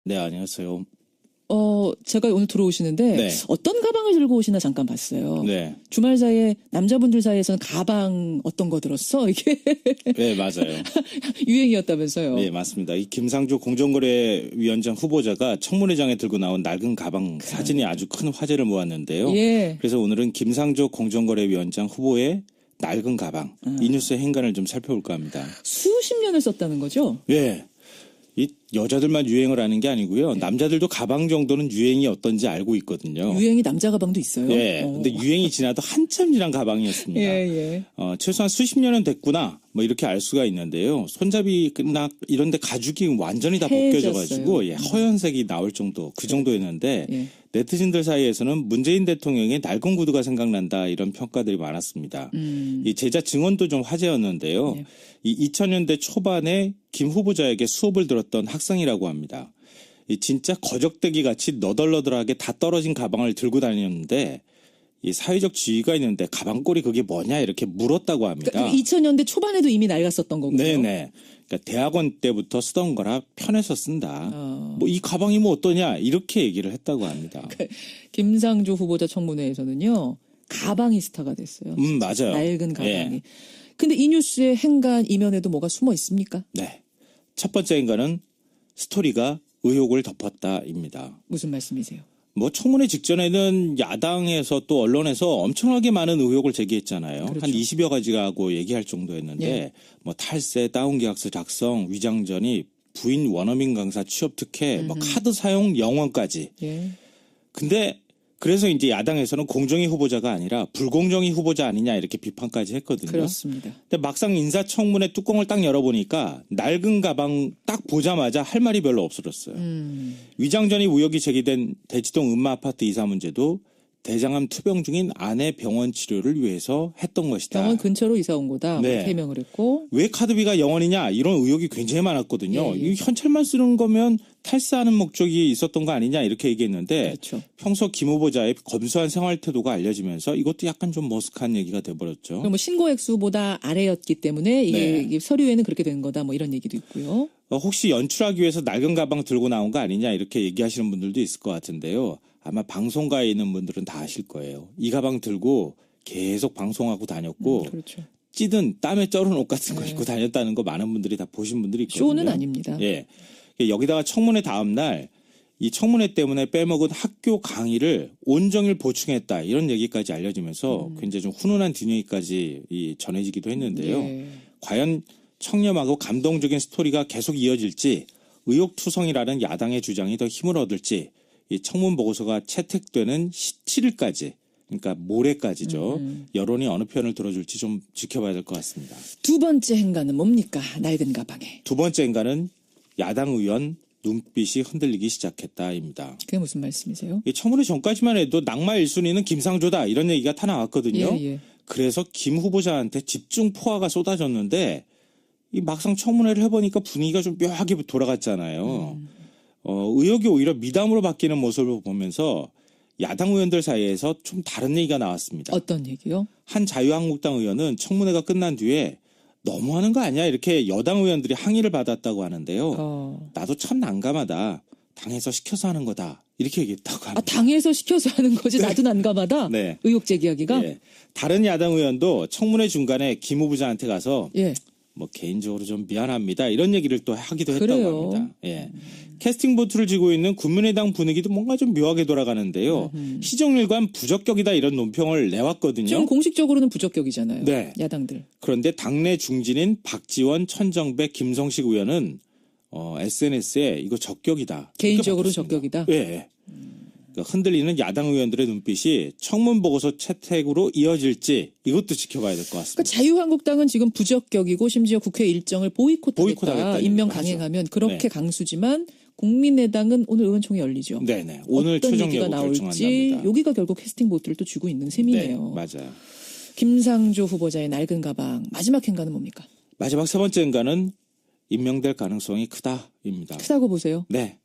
네, 안녕하세요. 제가 오늘 들어오시는데 네. 어떤 가방을 들고 오시나 잠깐 봤어요. 네. 주말 사이에 남자분들 사이에서는 가방 어떤 거 들었어? 이게 네, 맞아요. 유행이었다면서요. 네, 맞습니다. 이 김상조 공정거래위원장 후보자가 청문회장에 들고 나온 낡은 가방 사진이 아주 큰 화제를 모았는데요. 예. 그래서 오늘은 김상조 공정거래위원장 후보의 낡은 가방, 이 뉴스의 행간을 좀 살펴볼까 합니다. 수십 년을 썼다는 거죠? 네. 이 여자들만 유행을 하는 게 아니고요. 남자들도 가방 정도는 유행이 어떤지 알고 있거든요. 유행이 남자 가방도 있어요? 네. 근데 유행이 지나도 한참 지난 가방이었습니다. 예. 최소한 수십 년은 됐구나. 뭐 이렇게 알 수가 있는데요. 손잡이나 이런 데 가죽이 완전히 다 벗겨져가지고 허연색이 나올 정도, 그 정도였는데 예. 네티즌들 사이에서는 문재인 대통령의 낡은 구두가 생각난다 이런 평가들이 많았습니다. 이 제자 증언도 좀 화제였는데요. 예. 이 2000년대 초반에 김 후보자에게 수업을 들었던 학생이라고 합니다. 이 진짜 거적대기 같이 너덜너덜하게 다 떨어진 가방을 들고 다녔는데 이 사회적 지위가 있는데 가방꼴이 그게 뭐냐 이렇게 물었다고 합니다. 그러니까 2000년대 초반에도 이미 낡았었던 거군요. 네네. 그러니까 대학원 때부터 쓰던 거라 편해서 쓴다. 뭐 이 가방이 뭐 어떠냐 이렇게 얘기를 했다고 합니다. 김상조 후보자 청문회에서는요. 가방이 스타가 됐어요. 맞아요. 낡은 가방이. 예. 근데 이 뉴스의 행간 이면에도 뭐가 숨어 있습니까? 네. 첫 번째 인간은 스토리가 의혹을 덮었다입니다. 무슨 말씀이세요? 뭐 청문회 직전에는 야당에서 또 언론에서 엄청나게 많은 의혹을 제기했잖아요. 그렇죠. 한 20여 가지가 하고 얘기할 정도였는데 예. 뭐 탈세, 다운계약서 작성, 위장전입, 부인 원어민 강사 취업 특혜, 뭐 카드 사용 영원까지. 예. 근데 그래서 이제 야당에서는 공정위 후보자가 아니라 불공정위 후보자 아니냐 이렇게 비판까지 했거든요. 그렇습니다. 근데 막상 인사청문회 뚜껑을 딱 열어보니까 낡은 가방 딱 보자마자 할 말이 별로 없어졌어요. 위장전입 의혹이 제기된 대치동 음마아파트 이사 문제도 대장암 투병 중인 아내 병원 치료를 위해서 했던 것이다. 병원 근처로 이사 온 거다. 네. 해명을 했고. 왜 카드비가 영원이냐 이런 의혹이 굉장히 많았거든요. 예. 이 현찰만 쓰는 거면 탈세하는 목적이 있었던 거 아니냐 이렇게 얘기했는데 그렇죠. 평소 김 후보자의 검소한 생활 태도가 알려지면서 이것도 약간 좀 머쓱한 얘기가 돼버렸죠. 뭐 신고 액수보다 아래였기 때문에 이게 서류에는 그렇게 된 거다. 뭐 이런 얘기도 있고요. 혹시 연출하기 위해서 낡은 가방 들고 나온 거 아니냐 이렇게 얘기하시는 분들도 있을 것 같은데요. 아마 방송가에 있는 분들은 다 아실 거예요. 이 가방 들고 계속 방송하고 다녔고 그렇죠. 찌든 땀에 쩔은 옷 같은 거 입고 다녔다는 거 많은 분들이 다 보신 분들이 있거든요. 쇼는 아닙니다. 예. 여기다가 청문회 다음 날 이 청문회 때문에 빼먹은 학교 강의를 온종일 보충했다 이런 얘기까지 알려지면서 굉장히 좀 훈훈한 뒷얘기까지 전해지기도 했는데요. 예. 과연 청렴하고 감동적인 스토리가 계속 이어질지 의혹투성이라는 야당의 주장이 더 힘을 얻을지 이 청문 보고서가 채택되는 17일까지 그러니까 모레까지죠. 여론이 어느 편을 들어줄지 좀 지켜봐야 될 것 같습니다. 두 번째 행간은 뭡니까? 낡은 가방에. 두 번째 인간은 야당 의원 눈빛이 흔들리기 시작했다입니다. 그게 무슨 말씀이세요? 이 청문회 전까지만 해도 낙마 1순위는 김상조다 이런 얘기가 다 나왔거든요. 예. 그래서 김 후보자한테 집중 포화가 쏟아졌는데 이 막상 청문회를 해보니까 분위기가 좀 묘하게 돌아갔잖아요. 의혹이 오히려 미담으로 바뀌는 모습을 보면서 야당 의원들 사이에서 좀 다른 얘기가 나왔습니다. 어떤 얘기요? 한 자유한국당 의원은 청문회가 끝난 뒤에 너무하는 거 아니야 이렇게 여당 의원들이 항의를 받았다고 하는데요. 나도 참 난감하다. 당에서 시켜서 하는 거다. 이렇게 얘기했다고 합니다. 당에서 시켜서 하는 거지 나도 난감하다? 네. 의혹 제기하기가? 예. 다른 야당 의원도 청문회 중간에 김 후보자한테 가서 예. 뭐 개인적으로 좀 미안합니다. 이런 얘기를 또 하기도 했다고 그래요. 합니다. 예. 캐스팅 보트를 쥐고 있는 국민의당 분위기도 뭔가 좀 묘하게 돌아가는데요. 시정일관 부적격이다 이런 논평을 내왔거든요. 지금 공식적으로는 부적격이잖아요. 네. 야당들. 그런데 당내 중진인 박지원, 천정배, 김성식 의원은 SNS에 이거 적격이다. 개인적으로 이렇게 적격이다? 예. 그러니까 흔들리는 야당 의원들의 눈빛이 청문 보고서 채택으로 이어질지 이것도 지켜봐야 될 것 같습니다. 그러니까 자유한국당은 지금 부적격이고 심지어 국회 일정을 보이콧하겠다. 임명 강행하면 그렇게 네. 강수지만 국민의당은 오늘 의원총회 열리죠. 네네. 오늘 어떤 최종 얘기가 여부 나올지 결정한답니다. 여기가 결국 캐스팅 보트를 또 쥐고 있는 셈이네요. 네, 맞아요. 김상조 후보자의 낡은 가방 마지막 행간은 뭡니까? 마지막 세 번째 인간은 임명될 가능성이 크다입니다. 크다고 보세요. 네.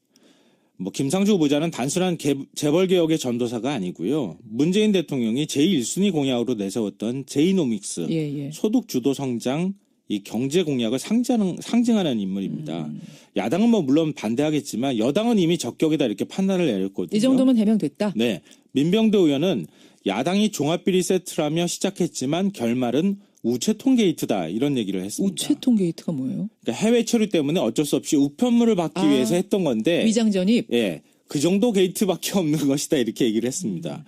뭐 김상조 후보자는 단순한 재벌개혁의 전도사가 아니고요. 문재인 대통령이 제1순위 공약으로 내세웠던 제이노믹스, 예. 소득주도 성장, 이 경제 공약을 상징하는 인물입니다. 야당은 뭐 물론 반대하겠지만 여당은 이미 적격이다 이렇게 판단을 내렸거든요. 이 정도면 해명됐다. 네, 민병대 의원은 야당이 종합비리 세트라며 시작했지만 결말은 우체통 게이트다 이런 얘기를 했습니다. 우체통 게이트가 뭐예요? 그러니까 해외 체류 때문에 어쩔 수 없이 우편물을 받기 위해서 했던 건데 위장 전입. 예, 그 정도 게이트밖에 없는 것이다 이렇게 얘기를 했습니다.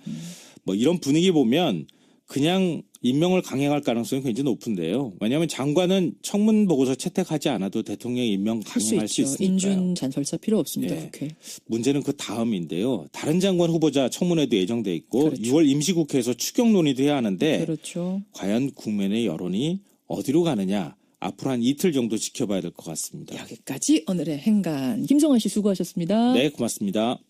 뭐 이런 분위기 보면 그냥 임명을 강행할 가능성이 굉장히 높은데요. 왜냐하면 장관은 청문 보고서 채택하지 않아도 대통령이 임명 강행할 수 있으니까요. 인준 잔설사 필요 없습니다. 예. 국회. 문제는 그 다음인데요. 다른 장관 후보자 청문회도 예정돼 있고 그렇죠. 6월 임시국회에서 추경 논의도 해야 하는데 그렇죠. 과연 국민의 여론이 어디로 가느냐 앞으로 한 이틀 정도 지켜봐야 될 것 같습니다. 여기까지 오늘의 행간. 김성환 씨 수고하셨습니다. 네, 고맙습니다.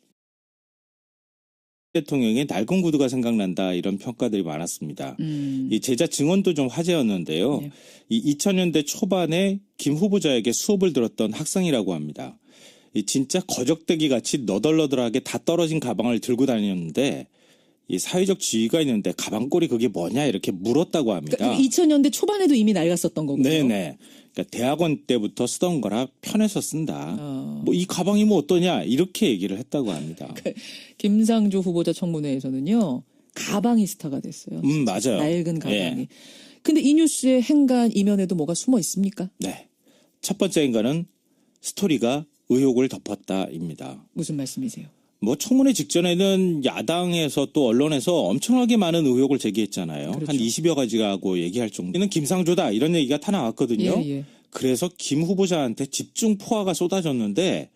대통령의 낡은 구두가 생각난다 이런 평가들이 많았습니다. 이 제자 증언도 좀 화제였는데요. 네. 이 2000년대 초반에 김 후보자에게 수업을 들었던 학생이라고 합니다. 이 진짜 거적대기 같이 너덜너덜하게 다 떨어진 가방을 들고 다녔는데 이 사회적 지위가 있는데 가방꼴이 그게 뭐냐 이렇게 물었다고 합니다. 그러니까 2000년대 초반에도 이미 낡았었던 거군요. 네네. 그러니까 대학원 때부터 쓰던 거라 편해서 쓴다. 뭐 이 가방이 뭐 어떠냐 이렇게 얘기를 했다고 합니다. 김상조 후보자 청문회에서는요. 가방이 스타가 됐어요. 맞아요. 낡은 가방이. 예. 근데 이 뉴스의 행간 이면에도 뭐가 숨어 있습니까? 네. 첫 번째 인간은 스토리가 의혹을 덮었다입니다. 무슨 말씀이세요? 뭐 청문회 직전에는 야당에서 또 언론에서 엄청나게 많은 의혹을 제기했잖아요. 그렇죠. 한 20여 가지가 하고 얘기할 정도는 김상조다 이런 얘기가 다 나왔거든요. 예. 그래서 김 후보자한테 집중 포화가 쏟아졌는데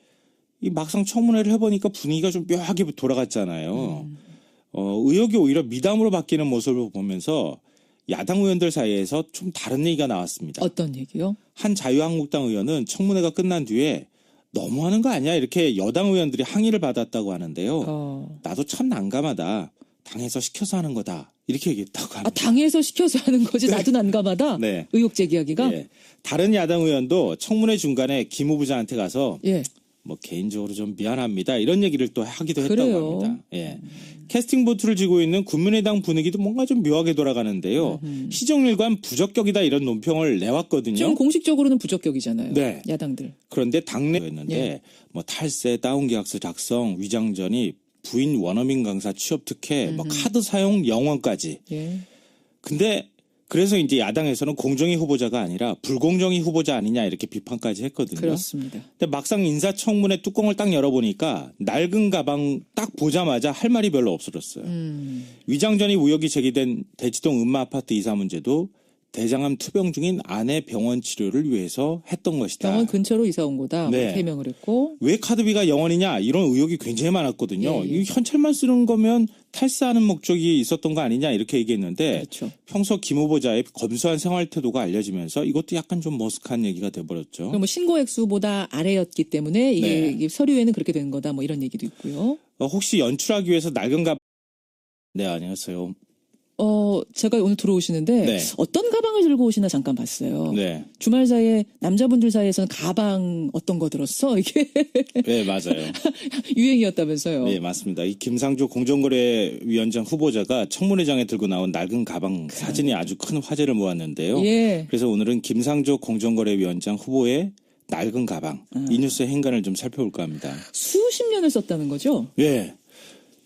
이 막상 청문회를 해보니까 분위기가 좀 묘하게 돌아갔잖아요. 의혹이 오히려 미담으로 바뀌는 모습을 보면서 야당 의원들 사이에서 좀 다른 얘기가 나왔습니다. 어떤 얘기요? 한 자유한국당 의원은 청문회가 끝난 뒤에 너무하는 거 아니야 이렇게 여당 의원들이 항의를 받았다고 하는데요. 나도 참 난감하다. 당에서 시켜서 하는 거다. 이렇게 얘기했다고 합니다. 당에서 시켜서 하는 거지 나도 난감하다. 네. 의혹 제기하기가. 예. 다른 야당 의원도 청문회 중간에 김 후보자한테 가서 예. 뭐 개인적으로 좀 미안합니다. 이런 얘기를 또 하기도 했다고 그래요. 합니다. 예. 캐스팅 보트를 쥐고 있는 국민의당 분위기도 뭔가 좀 묘하게 돌아가는데요. 시정일관 부적격이다 이런 논평을 내왔거든요. 지금 공식적으로는 부적격이잖아요. 네. 야당들. 그런데 당내였는데 예. 뭐 탈세, 다운계약서 작성, 위장 전입, 부인 원어민 강사 취업 특혜, 뭐 카드 사용 영원까지. 예. 근데 그래서 이제 야당에서는 공정위 후보자가 아니라 불공정위 후보자 아니냐 이렇게 비판까지 했거든요. 그렇습니다. 근데 막상 인사청문회 뚜껑을 딱 열어보니까 낡은 가방 딱 보자마자 할 말이 별로 없어졌어요. 위장 전입 의혹이 제기된 대치동 음마아파트 이사 문제도 대장암 투병 중인 아내 병원 치료를 위해서 했던 것이다. 병원 근처로 이사 온 거다. 네. 해명을 했고. 왜 카드비가 영원이냐 이런 의혹이 굉장히 많았거든요. 예. 이 현찰만 쓰는 거면 탈세하는 목적이 있었던 거 아니냐 이렇게 얘기했는데 그렇죠. 평소 김 후보자의 검소한 생활 태도가 알려지면서 이것도 약간 좀 머쓱한 얘기가 돼버렸죠. 뭐 신고 액수보다 아래였기 때문에 이게 네. 서류에는 그렇게 된 거다. 뭐 이런 얘기도 있고요. 혹시 연출하기 위해서 낡은 가방 네 안녕하세요. 제가 오늘 들어오시는데 네. 어떤 가방을 들고 오시나 잠깐 봤어요. 네, 주말 사이에 남자분들 사이에서는 가방 어떤 거 들었어? 이게 네 맞아요. 유행이었다면서요. 네 맞습니다. 이 김상조 공정거래위원장 후보자가 청문회장에 들고 나온 낡은 가방 사진이 아주 큰 화제를 모았는데요. 예. 그래서 오늘은 김상조 공정거래위원장 후보의 낡은 가방 이 뉴스의 행간을 좀 살펴볼까 합니다. 수십 년을 썼다는 거죠? 네.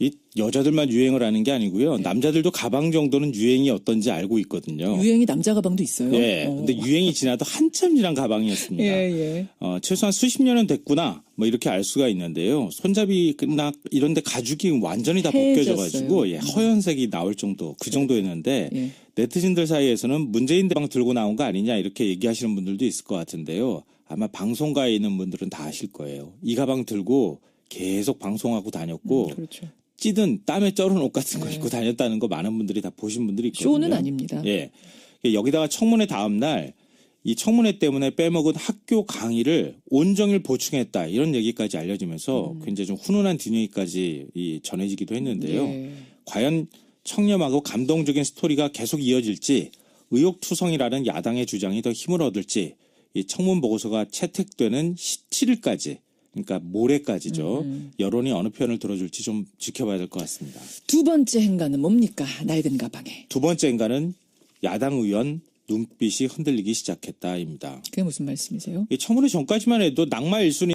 이 여자들만 유행을 하는 게 아니고요. 남자들도 가방 정도는 유행이 어떤지 알고 있거든요. 유행이 남자 가방도 있어요. 네. 근데 유행이 지나도 한참 지난 가방이었습니다. 예. 최소한 수십 년은 됐구나. 뭐 이렇게 알 수가 있는데요. 손잡이나 이런 데 가죽이 완전히 다 벗겨져 가지고 허연색이 나올 정도 그 정도였는데 예. 네티즌들 사이에서는 문재인 가방 들고 나온 거 아니냐 이렇게 얘기하시는 분들도 있을 것 같은데요. 아마 방송가에 있는 분들은 다 아실 거예요. 이 가방 들고 계속 방송하고 다녔고 그렇죠. 찌든 땀에 쩔은 옷 같은 거 입고 다녔다는 거 많은 분들이 다 보신 분들이 있거든요. 쇼는 아닙니다. 예. 여기다가 청문회 다음 날 이 청문회 때문에 빼먹은 학교 강의를 온종일 보충했다 이런 얘기까지 알려지면서 굉장히 좀 훈훈한 뒷얘기까지 전해지기도 했는데요. 예. 과연 청렴하고 감동적인 스토리가 계속 이어질지 의혹투성이라는 야당의 주장이 더 힘을 얻을지 이 청문 보고서가 채택되는 17일까지 그러니까 모레까지죠. 여론이 어느 편을 들어줄지 좀 지켜봐야 될 것 같습니다. 두 번째 행간은 뭡니까? 낡은 가방에. 두 번째 인간은 야당 의원 눈빛이 흔들리기 시작했다입니다. 그게 무슨 말씀이세요? 이 청문회 전까지만 해도 낙마 1순위